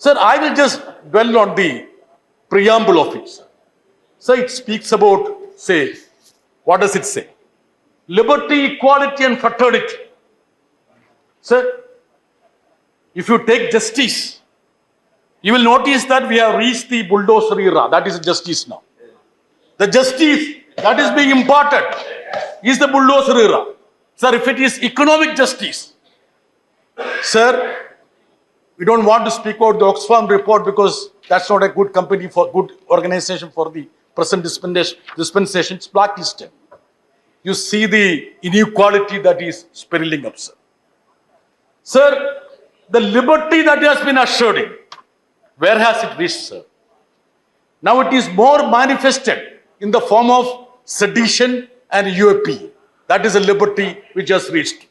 Sir, I will just dwell on the preamble of it, sir. So it speaks about, say, what does it say? Liberty, equality, and fraternity. Sir, if you take justice, you will notice that we have reached the bulldozer era. That is justice now. The justice that is being imparted is the bulldozer era. Sir, if it is economic justice, sir, we don't want to speak about the Oxfam report because that's not a good company for good organization for the present dispensation. It's blacklisted. You see the inequality that is spiraling up, sir. Sir, the liberty that has been assured in, where has it reached, sir? Now it is more manifested in the form of sedition and UAP. That is a liberty which has reached.